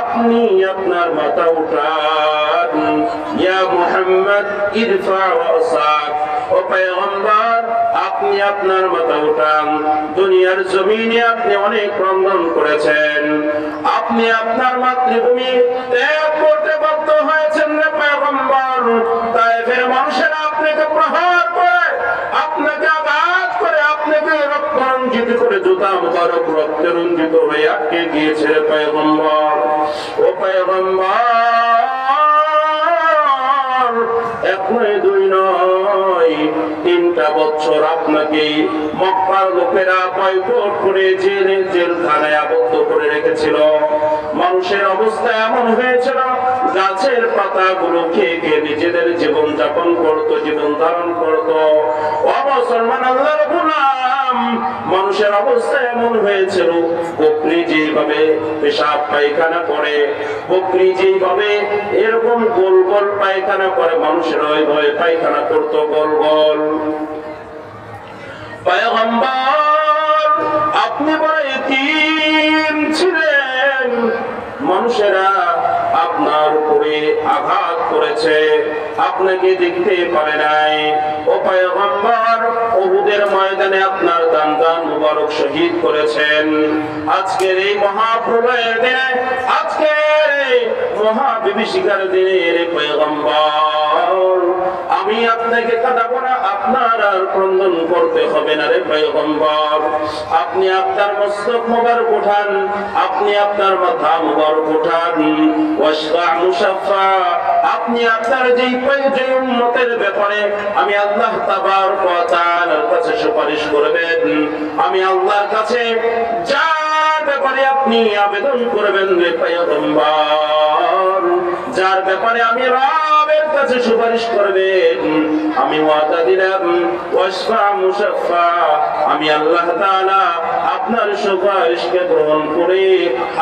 আপনি আপনার মাথা উঠান। ইয়া মুহাম্মদ, ইরফা রাসাক। ও পয়গম্বর, আপনি আপনার মাথা উঠান। দুনিয়ার জমিনে আপনি অনেক ক্রন্দন করেছেন, আপনি আপনার মাতৃভূমি ত্যাগ করতে বাধ্য হয়েছেন রে পয়গম্বর। তায়েফের মানুষেরা আপনাকে প্রহার করে, আপনাকে আঘাত করে, আপনাকে রক্তরঞ্জিত করে, জুতা মুবারক রক্তে রঞ্জিত হয়ে আটকে গিয়েছে রে পয়গম্বর। ও পয়গম্বর, এক নয়, দুই নয়, 3টা বছর আপনাকে মক্কার লোকেরা বয়কট করে জেলখানায় আবদ্ধ করে রেখেছিল। মানুষের অবস্থা এমন হয়েছিল, গাছের পাতাগুলো খেয়ে খেয়ে নিজেদের জীবন যাপন করত, জীবন ধারণ করত। ও মুসলমান আল্লাহর গোলাম, মানুষের অবস্থা এমন হয়েছিল, বকরি যেভাবে পেশাব পায়খানা করে, বকরি যেভাবে এরকম গোল গোল পায়খানা করে, মানুষের ওইভাবে পায়খানা করতো গোল গোল। পয়গম্বর আপনি বড় ইতিম ছিলেন, মানুষেরা আপনার উপরে আঘাত করেছে, আপনাকে দেখতে পারে নাই। ও পয়গম্বর, উহুদের ময়দানে আপনার দান মুবারক শহীদ করেছেন। আজকের এই মহাপ্রলয়ের দিনে, আজকের এই মহাবিভীষিকার দিনের পয়গম্বর, আমি আপনাকে কাঁদাবো না, আপনার আর ক্রন্দন করতে হবে না রে পয়গম্বর। আপনি আপনার মস্তক মোবারক উঠান, আপনি আপনার মাথা মোবারক উঠান। ওয়াশফা মুশাফফা, আপনি আপনার যেই উম্মতের ব্যাপারে আমি আল্লাহ তাবারক ওয়া তাআলার কাছে সুপারিশ করবেন, আমি আল্লাহর কাছে যার ব্যাপারে আপনি আবেদন করবেন রে পয়গম্বর, যার ব্যাপারে আমি রবের কাছে সুপারিশ করবেন, আমি ওয়াদা দিলাম ওয়াশফা মুশাফফা, আমি আল্লাহ তাআলা আপনার সুপারিশকে গ্রহণ করে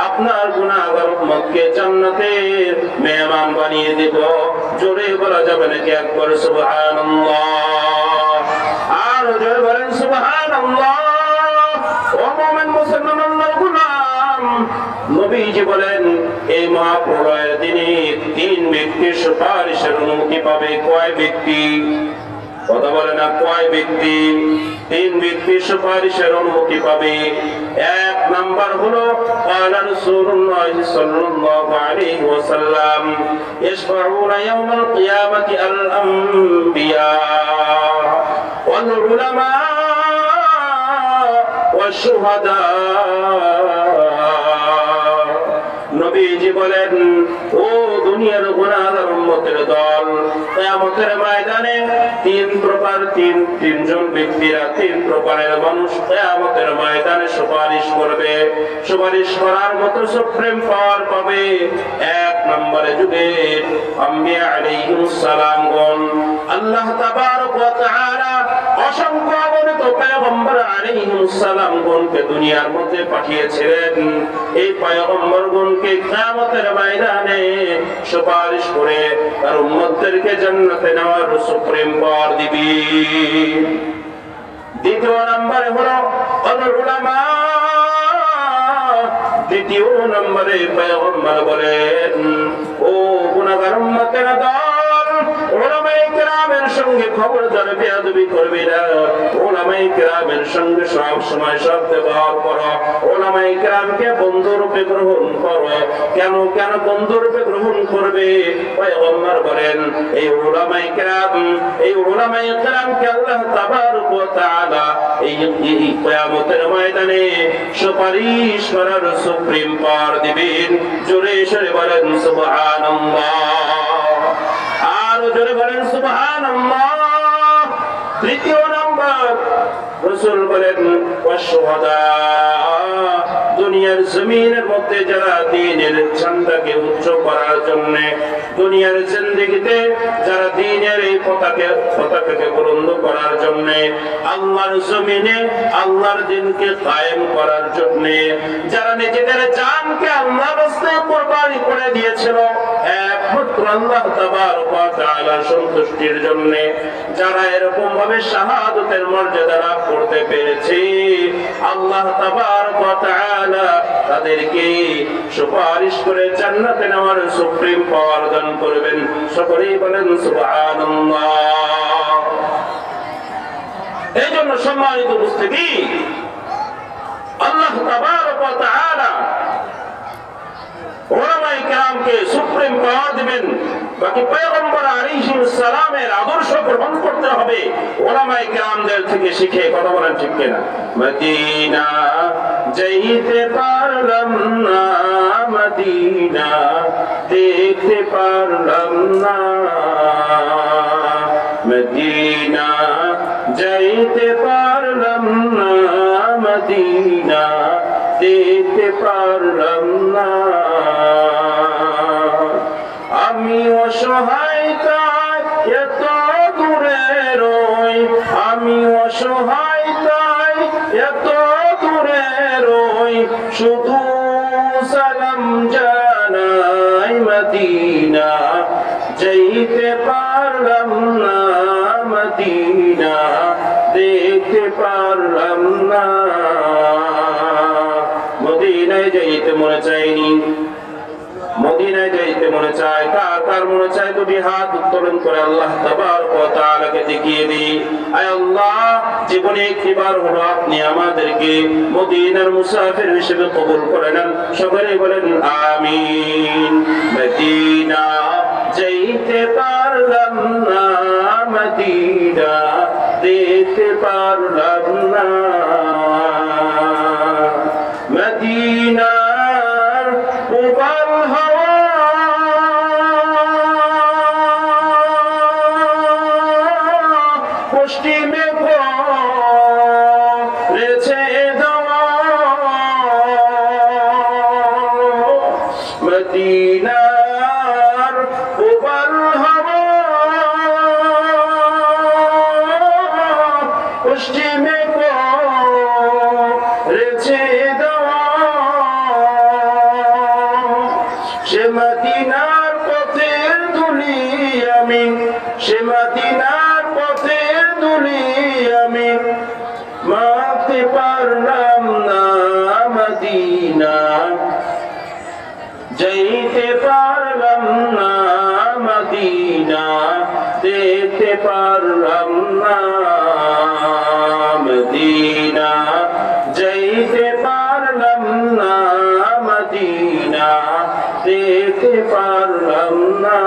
আপনার গুনাহগার উম্মতকে জান্নাতের মেহমান বানিয়ে দেব। জোরে বলা যাবে নাকি একবার সুবহানাল্লাহ? আর জোরে বলেন সুবহানাল্লাহ। ও মুমিন মুসলমান আল্লাহর গোলাম, নবীজি বলেন এই মহাপ্রলয়ের দিনে তিন ব্যক্তির সুপারিশের অনুমতি পাবে। কয় ব্যক্তি? কথা বলে না, কয় ব্যক্তি? তিন ব্যক্তি সুপারিশের অনুমতি পাবে। এক নাম্বার হলো قال رسول الله صلى الله عليه وسلم يشفعون يوم القيامة الأنبياء والعلماء والشهداء। নবীজি বলেন, ও দুনিয়ার গুনাহগার উম্মতের দল, কিয়ামতের ময়দানে তিনজন ব্যক্তিরা, তিন প্রকারের মানুষ কিয়ামতের ময়দানে সুপারিশ করবে। সুপারিশ করার মতো সুপ্রিম পাওয়ার পাবে। এক নম্বরে যুগে আম্বিয়া আলাইহিস সালামগণ, আল্লাহ তাবারক ওয়া তাআলা অসংখ্য অগণিত পয়গম্বর আলাইহিস সালামগণকে দুনিয়ার মধ্যে পাঠিয়েছিলেন। এই পয়গম্বরগণকে কিয়ামতের ময়দানে সুপারিশ করে তার উম্মতদেরকে জান্নাতে নেওয়ার সুপ্রিম পাওয়ার দিবি। দ্বিতীয় নম্বরে হলো উলামা। দ্বিতীয় নম্বরে পয়গম্বর বলেন, ও গুনাহগার উম্মতের দল, উলামায়ে কেরামের সঙ্গে খবরদার বেয়াদবি করবে না। উলামায়ে কেরামের সঙ্গে সব সময় সৎ ব্যবহার করো। উলামায়ে কেরামকে বন্ধুরূপে গ্রহণ করো। কেন বন্ধুরূপে গ্রহণ করবে? পয়গম্বর বলেন, এই উলামায়ে কেরামকে আল্লাহ তাবারক ওয়া তাআলা এই কিয়ামতের ময়দানে সুপারিশ করার সুপ্রিম পাওয়ার দিবেন। জোরে সরে বলেন সুবহানাল্লাহ। আর জোরে বলেন সুবহানাল্লাহ। তৃতীয় নাম্বার, রাসূল বলেন ওয়াশুহাদা, দুনিয়ার জমিনের মধ্যে যারা দ্বীনের ঝান্ডাকে উচ্চ করার জন্য, দুনিয়ার জিন্দেগিতে যারা দ্বীনের এই পতাকাকে বুলন্দ করার জন্য, আল্লাহর জমিনে আল্লাহর দ্বীনকে কায়েম করার জন্য যারা নিজেদের জানকে আল্লাহর রাস্তায় কুরবানি করে দিয়েছিল একমাত্র আল্লাহ তাবারক ওয়া তাআলার সন্তুষ্টির জন্য, যারা এরকম ভাবে শাহাদাতের মর্যাদা লাভ করতে পেরেছে, আল্লাহ তাবারক ওয়া তাআলা তাদেরকে সুপারিশ করে জান্নাতে নেওয়ার সুপ্রিম পাওয়ার দান করবেন। সকলেই বলেন সুবহানাল্লাহ। এই জন্য সম্মানিত উপস্থিতি, আল্লাহ তাবারক ওয়া তাআলা উলামায়ে কেরামকে সুপ্রিম পাওয়ার দিবেন। বাকি পয়গম্বর আলাইহিস সালামের আদর্শ গ্রহণ করতে হবে উলামায়ে কেরামদের থেকে শিখে। কথা বলেন ঠিক কিনা? মদিনা যাইতে পারলাম না, মদিনা দেখতে পারলাম না, মদিনা যাইতে পারলাম না, মদিনা দেখতে পারলাম না। আমি অসহায় তাই এত দূরে রই, আমি অসহায় তাই এত দূরে রই, শুধু সালাম জানাই মদিনা যাইতে পারলাম না, মদিনা দেখতে পারলাম না। দেখতে মনে চায়, কার কার মনে চায় দুটি হাত উত্তোলন করে আল্লাহ তাবারক ওয়া তাআলাকে দেখিয়ে দিই। আয় আল্লাহ, জীবনে একটিবার হলো আপনি আমাদেরকে মদিনার মুসাফির হিসেবে কবুল করে নেন। সকলে বলেন আমিন। মদিনা যাইতে পারলাম না, মদিনা দেখতে পারলাম না, মদিনার উপার হাওয়া পশ্চিমে পড়েছে দেওয়া, মদিনার উপার হাওয়া পশ্চিমে পড়েছে দেওয়া, সে মদিনার পথের ধুলি আমি, সে মদিনার পথের ধুলি আমি মাপতে পারলাম না, মদিনা যাইতে পারলাম না, মদিনা দেখতে পারলাম না, মদিনা যাইতে পারলাম না, মদিনা দেখতে পারলাম না,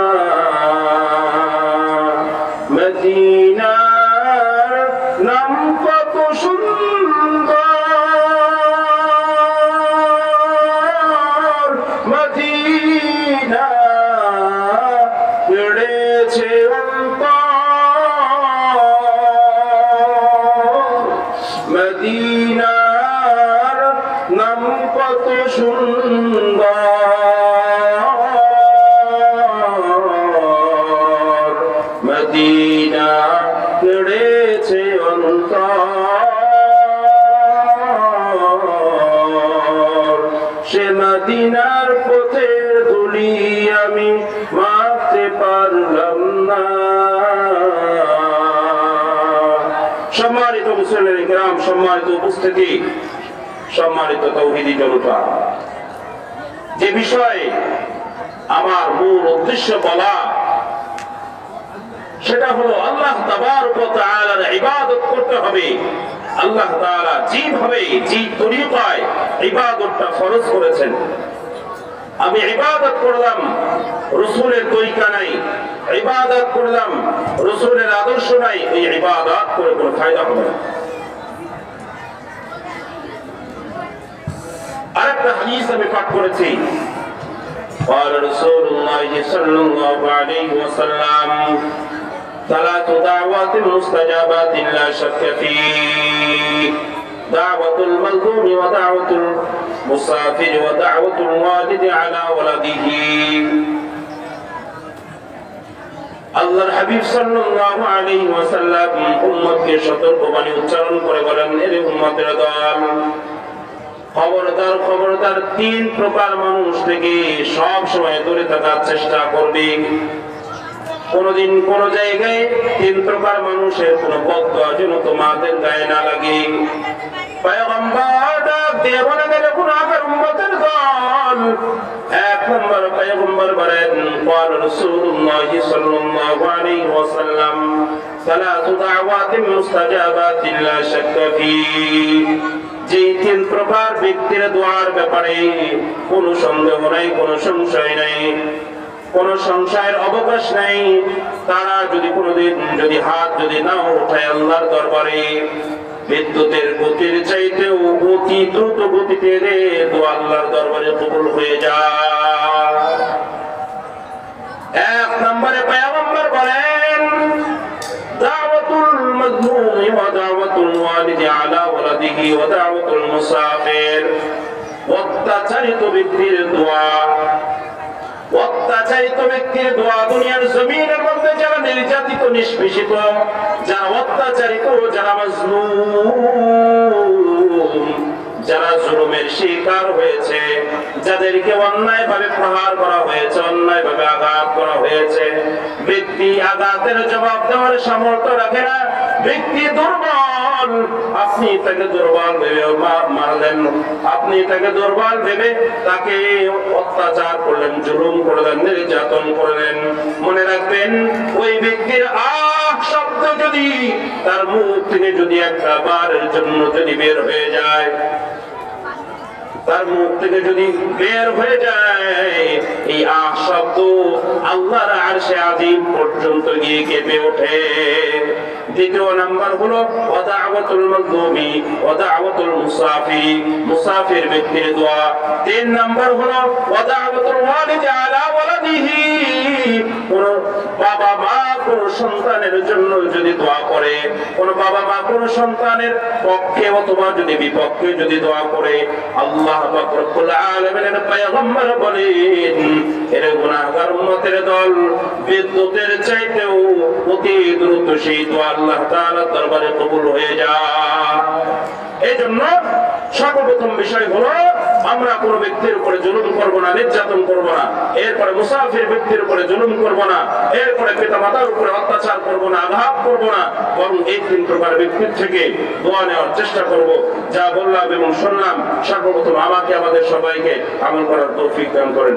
মদিনার নাম কত সুন্দর, মদিনা বেড়েছে অন্তর, মদিনার নাম কত সুন্দর, মদিনা কেড়েছে অন্তর, সে মদিনার পথের ধুলি আমি মাপতে পারলাম না। সম্মানিত মুসলিম কিরাম, সম্মানিত উপস্থিতি, সম্মানিত তাওহীদি জনতা, যে বিষয়ে আমার মূল উদ্দেশ্য বলা সেটা হলো আল্লাহ তাবারক ওয়া তাআলার ইবাদত করতে হবে। আল্লাহ তাআলা যেভাবে যে তরিকায় ইবাদতটা ফরজ করেছেন, আমি ইবাদত করলাম রাসূলের তরিকা নাই, ইবাদত করলাম রাসূলের আদর্শ নাই, এই ইবাদত করে কোনো ফায়দা হবে না। আরেকটা হাদিস আমি পাঠ করেছি, قال رسول الله صلى الله عليه وسلم ثلاث دعوات مستجابات لا شك فيه دعوة المظلوم ودعوة المسافر ودعوة الوالد على ولده। আল্লাহর হাবিব সাল্লাল্লাহু আলাইহি ওয়াসাল্লাম উম্মতকে সতর্কবাণী উচ্চারণ করে বলেন, এরে উম্মতের দল, খবরদার খবরদার, তিন প্রকার মানুষ থেকে সব সময় দূরে থাকার চেষ্টা করবে। কোনদিন কোন জায়গায় তিন প্রকার মানুষের কোন বদদোয়া যেন তোমাদের গায়ে না লাগে। পয়গম্বর ডাক দিয়ে বলে গেলে গুনাহগার উম্মতের দল, এক নম্বর পয়গম্বর বলেন, قال رسول الله صلى الله عليه وسلم ثلاث دعوات مستجابات لا شك فيه। যে তিন প্রকার ব্যক্তির দোয়ার ব্যাপারে কোনো সন্দেহ নাই, কোনো সংশয় নাই, কোন সংশয়ের অবকাশ নাই, তারা যদি কোনদিন যদি হাত যদি না ওঠায় আল্লাহর দরবারে, বিদ্যুতের গতির চাইতেও অতি দ্রুত গতিতে দোয়া আল্লাহর দরবারে কবুল হয়ে যায়। এক নম্বরে পয়গম্বর বলেন, দাওয়াতুল মাজলুম ওয়া দাওয়াতুল ওয়ালিদি আলা ওয়ালাদিহি ওয়া দাওয়াতুল মুসাফির, অত্যাচারিত ব্যক্তির দোয়া। অত্যাচারিত ব্যক্তির দোয়া, দুনিয়ার জমিনের মধ্যে যারা নির্যাতিত নিষ্পেষিত, যারা অত্যাচারিত, যারা মাজলুম, যারা জুলুমের শিকার হয়েছে, যাদেরকে অন্যায় ভাবে প্রহার করা হয়েছে, অন্যায় ভাবে আঘাত করা হয়েছে, ব্যক্তি আঘাতের জবাব দেওয়ার সামর্থ্য রাখে না, ব্যক্তি দুর্বল, দুর্বল, আপনি তাকে দুর্বল ভেবে মারলেন, আপনি তাকে দুর্বল ভেবে তাকে অত্যাচার করলেন, জুলুম করলেন, নির্যাতন করলেন। মনে রাখবেন, ওই ব্যক্তির শব্দ যদি তার মুখ থেকে যদি একটা বারের জন্য যদি বের হয়ে যায়, তার মুখ থেকে যদি বের হয়ে যায়, এই শব্দ আল্লাহর আরশে আজিম পর্যন্ত গিয়ে কেঁপে ওঠে। দ্বিতীয় নাম্বার হলো ওয়াদাওয়াতুল মাজলুমি ওয়াদাওয়াতুল মুসাফির, মুসাফির ব্যক্তির দোয়া। তিন নাম্বার হলো ওয়াদাওয়াতুল ওয়ালিদি আলা ওয়ালাদিহি, কোন বাবা মা কোন সন্তানের জন্য যদি দোয়া করে, কোন বাবা মা কোন সন্তানের পক্ষে অথবা যদি বিপক্ষে যদি দোয়া করে, আল্লাহ পাক রব্বুল আলামিনের পয়গম্বর বলেন, এর গুনাহগার উম্মতের দল বিদ্যুতের চাইতেও অতি দ্রুত সেই দোয়া আল্লাহ তাআলার দরবারে কবুল হয়ে যায়। এইজন্য সর্বপ্রথম বিষয় হলো আমরা কোন ব্যক্তির উপরে জুলুম করব না, নির্যাতন করব না। এরপরে মুসাফির ব্যক্তির উপরে জুলুম করব না। এরপরে পিতামাতার উপরে অত্যাচার করব না, আঘাত করব না, বরং এই তিন প্রকার ব্যক্তির থেকে দোয়া নেওয়ার চেষ্টা করব। যা বললাম এবং শুনলাম, সর্বপ্রথম আমাকে আমাদের সবাইকে আমল করার তৌফিক দান করেন।